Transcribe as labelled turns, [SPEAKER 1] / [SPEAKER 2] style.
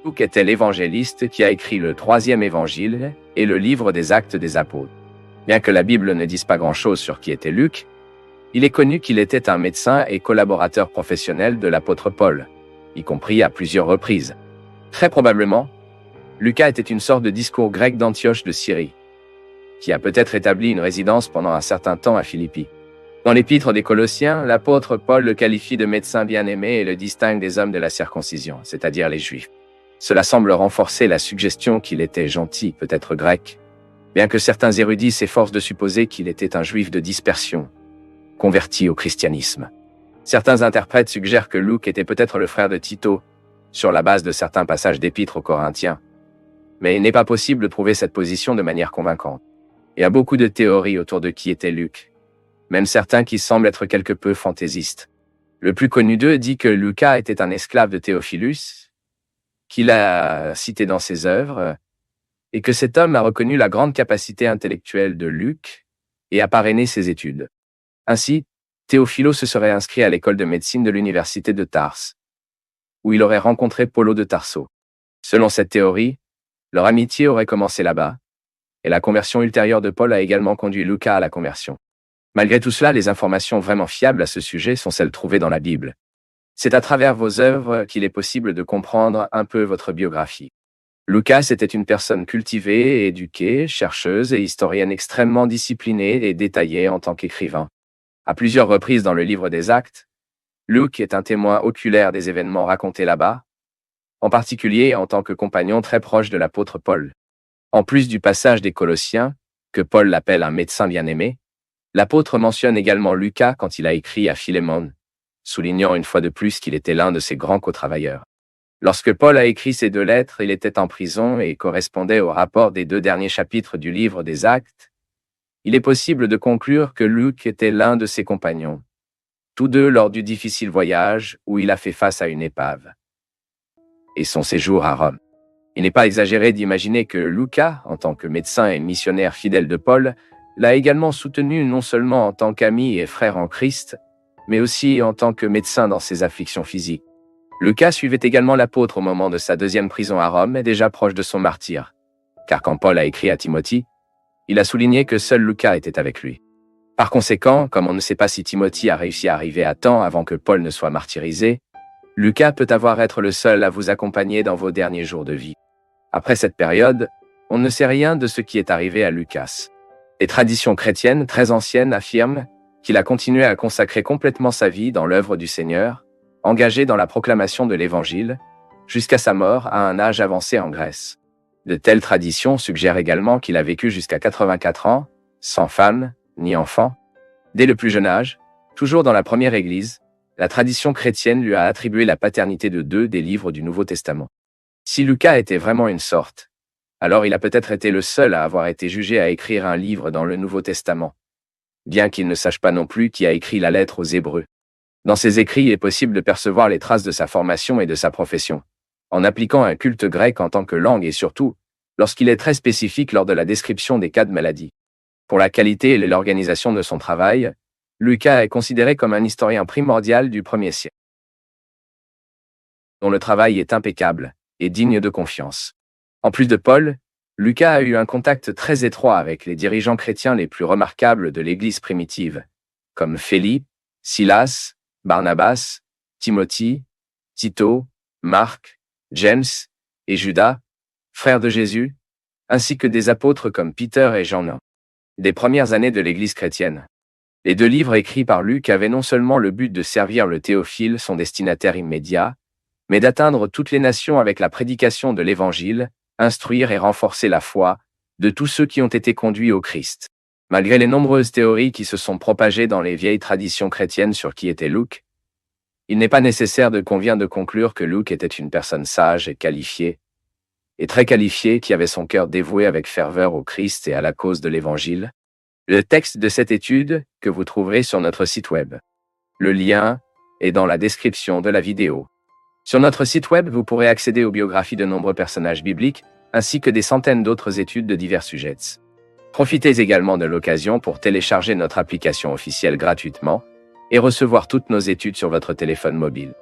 [SPEAKER 1] Luc était l'évangéliste qui a écrit le 3e évangile et le livre des Actes des Apôtres. Bien que la Bible ne dise pas grand-chose sur qui était Luc, il est connu qu'il était un médecin et collaborateur professionnel de l'apôtre Paul, y compris à plusieurs reprises. Très probablement, Lucas était une sorte de discours grec d'Antioche de Syrie, qui a peut-être établi une résidence pendant un certain temps à Philippi. Dans l'épître des Colossiens, l'apôtre Paul le qualifie de médecin bien-aimé et le distingue des hommes de la circoncision, c'est-à-dire les Juifs. Cela semble renforcer la suggestion qu'il était gentil, peut-être grec, bien que certains érudits s'efforcent de supposer qu'il était un Juif de dispersion, converti au christianisme. Certains interprètes suggèrent que Luc était peut-être le frère de Tito, sur la base de certains passages d'épîtres aux Corinthiens, mais il n'est pas possible de prouver cette position de manière convaincante. Il y a beaucoup de théories autour de qui était Luc, même certains qui semblent être quelque peu fantaisistes. Le plus connu d'eux dit que Lucas était un esclave de Théophilus, qu'il a cité dans ses œuvres, et que cet homme a reconnu la grande capacité intellectuelle de Luc et a parrainé ses études. Ainsi, Théophilo se serait inscrit à l'école de médecine de l'université de Tarse, où il aurait rencontré Paulo de Tarso. Selon cette théorie, leur amitié aurait commencé là-bas, et la conversion ultérieure de Paul a également conduit Lucas à la conversion. Malgré tout cela, les informations vraiment fiables à ce sujet sont celles trouvées dans la Bible. C'est à travers vos œuvres qu'il est possible de comprendre un peu votre biographie. Lucas était une personne cultivée et éduquée, chercheuse et historienne extrêmement disciplinée et détaillée en tant qu'écrivain. À plusieurs reprises dans le livre des Actes, Luc est un témoin oculaire des événements racontés là-bas, en particulier en tant que compagnon très proche de l'apôtre Paul. En plus du passage des Colossiens, que Paul l'appelle un médecin bien-aimé, l'apôtre mentionne également Lucas quand il a écrit à Philémon, soulignant une fois de plus qu'il était l'un de ses grands co-travailleurs. Lorsque Paul a écrit ces 2 lettres, il était en prison et correspondait au rapport des 2 derniers chapitres du livre des Actes. Il est possible de conclure que Luc était l'un de ses compagnons, tous 2 lors du difficile voyage où il a fait face à une épave, et son séjour à Rome. Il n'est pas exagéré d'imaginer que Lucas, en tant que médecin et missionnaire fidèle de Paul, l'a également soutenu non seulement en tant qu'ami et frère en Christ, mais aussi en tant que médecin dans ses afflictions physiques. Lucas suivait également l'apôtre au moment de sa 2e prison à Rome, déjà proche de son martyre, car quand Paul a écrit à Timothée, il a souligné que seul Lucas était avec lui. Par conséquent, comme on ne sait pas si Timothée a réussi à arriver à temps avant que Paul ne soit martyrisé, Lucas peut être le seul à vous accompagner dans vos derniers jours de vie. Après cette période, on ne sait rien de ce qui est arrivé à Lucas. Les traditions chrétiennes très anciennes affirment qu'il a continué à consacrer complètement sa vie dans l'œuvre du Seigneur, engagé dans la proclamation de l'Évangile, jusqu'à sa mort à un âge avancé en Grèce. De telles traditions suggèrent également qu'il a vécu jusqu'à 84 ans, sans femme, ni enfant. Dès le plus jeune âge, toujours dans la première Église, la tradition chrétienne lui a attribué la paternité de 2 des livres du Nouveau Testament. Si Lucas était vraiment une sorte, alors il a peut-être été le seul à avoir été jugé à écrire un livre dans le Nouveau Testament, bien qu'il ne sache pas non plus qui a écrit la lettre aux Hébreux. Dans ses écrits, il est possible de percevoir les traces de sa formation et de sa profession, en appliquant un culte grec en tant que langue et surtout, lorsqu'il est très spécifique lors de la description des cas de maladie. Pour la qualité et l'organisation de son travail, Lucas est considéré comme un historien primordial du 1er siècle, dont le travail est impeccable et digne de confiance. En plus de Paul, Lucas a eu un contact très étroit avec les dirigeants chrétiens les plus remarquables de l'Église primitive, comme Philippe, Silas, Barnabas, Timothée, Tito, Marc, James et Judas, frères de Jésus, ainsi que des apôtres comme Peter et Jean. Des premières années de l'Église chrétienne. Les 2 livres écrits par Luc avaient non seulement le but de servir le Théophile, son destinataire immédiat, mais d'atteindre toutes les nations avec la prédication de l'Évangile, instruire et renforcer la foi de tous ceux qui ont été conduits au Christ. Malgré les nombreuses théories qui se sont propagées dans les vieilles traditions chrétiennes sur qui était Luc, il n'est pas nécessaire de conclure que Luc était une personne sage et qualifiée, et très qualifiée qui avait son cœur dévoué avec ferveur au Christ et à la cause de l'Évangile. Le texte de cette étude, que vous trouverez sur notre site web. Le lien est dans la description de la vidéo. Sur notre site web, vous pourrez accéder aux biographies de nombreux personnages bibliques, ainsi que des centaines d'autres études de divers sujets. Profitez également de l'occasion pour télécharger notre application officielle gratuitement et recevoir toutes nos études sur votre téléphone mobile.